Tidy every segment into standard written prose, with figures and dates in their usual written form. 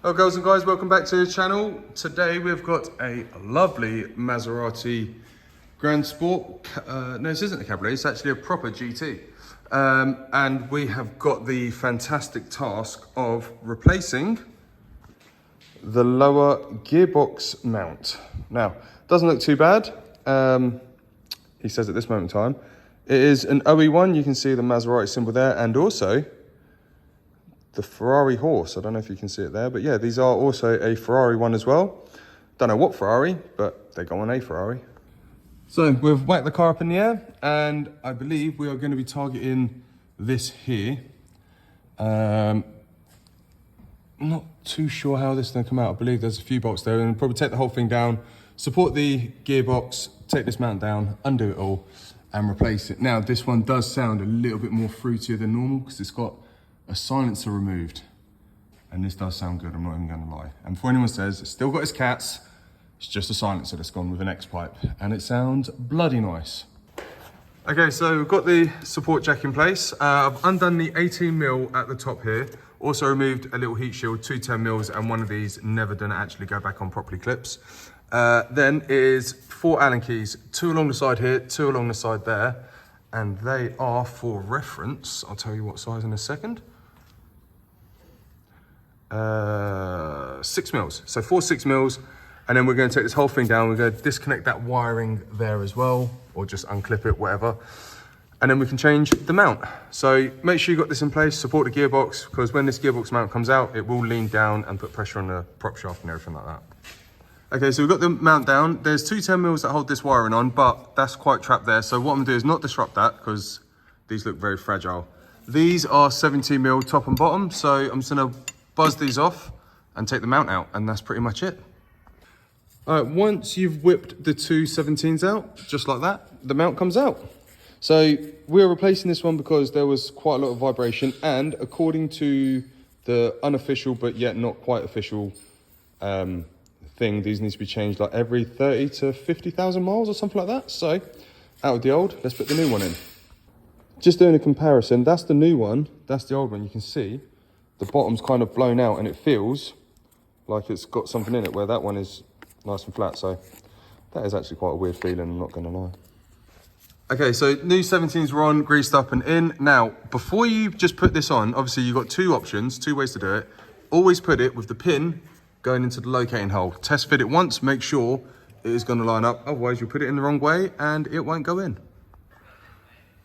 Hello girls and guys, welcome back to the channel. Today we've got a lovely Maserati Grand Sport. No, this isn't a cabriolet, it's actually a proper GT. And we have got the fantastic task of replacing the lower gearbox mount. Now, doesn't look too bad. He says at this moment in time. It is an OE1, you can see the Maserati symbol there, and also the Ferrari horse. I don't know if you can see it there, but yeah, these are also a Ferrari one as well. Don't know what Ferrari, but they go on a Ferrari. So we've whacked the car up in the air, and I believe we are going to be targeting this here. Not too sure how this is going to come out. I believe there's a few bolts there, and we'll probably take the whole thing down, support the gearbox, take this mount down, undo it all, and replace it. Now, this one does sound a little bit more fruitier than normal because it's got a silencer removed. And this does sound good, I'm not even gonna lie. And before anyone says, it's still got its cats, it's just a silencer that's gone with an X-pipe. And it sounds bloody nice. Okay, so we've got the support jack in place. I've undone the 18mm at the top here. Also removed a little heat shield, 2 10mm, and one of these never done actually go back on properly clips. Then is 4 Allen keys, 2 along the side here, 2 along the side there, and they are for reference. I'll tell you what size in a second. 6mm, so 4 6mm, and then we're going to take this whole thing down. We're going to disconnect that wiring there as well, or just unclip it, whatever. And then we can change the mount. So make sure you got this in place, support the gearbox, because when this gearbox mount comes out, it will lean down and put pressure on the prop shaft and everything like that. Okay, so we've got the mount down. There's 2 10mm that hold this wiring on, but that's quite trapped there. So what I'm gonna do is not disrupt that, because these look very fragile. These are 17mm top and bottom, so I'm just gonna buzz these off and take the mount out, and that's pretty much it. All right, once you've whipped the 2 17s out, just like that, the mount comes out. So we're replacing this one because there was quite a lot of vibration, and according to the unofficial but yet not quite official thing, these need to be changed like every 30 to 50,000 miles or something like that. So out of the old, let's put the new one in. Just doing a comparison, that's the new one, that's the old one. You can see the bottom's kind of blown out and it feels like it's got something in it, where that one is nice and flat. So that is actually quite a weird feeling, I'm not gonna lie. Okay, so new 17s were on, greased up and in. Now, before you just put this on, obviously you've got 2 options, 2 ways to do it. Always put it with the pin going into the locating hole. Test fit it once, make sure it is gonna line up. Otherwise you'll put it in the wrong way and it won't go in.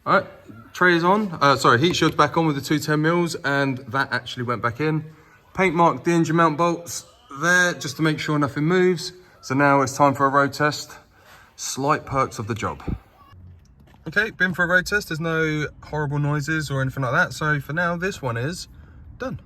All right, tray is on. Heat shield's back on with the 2 10mm, and that actually went back in. Paint marked the engine mount bolts there just to make sure nothing moves. So now it's time for a road test. Slight perks of the job. Okay, been for a road test. There's no horrible noises or anything like that. So for now, this one is done.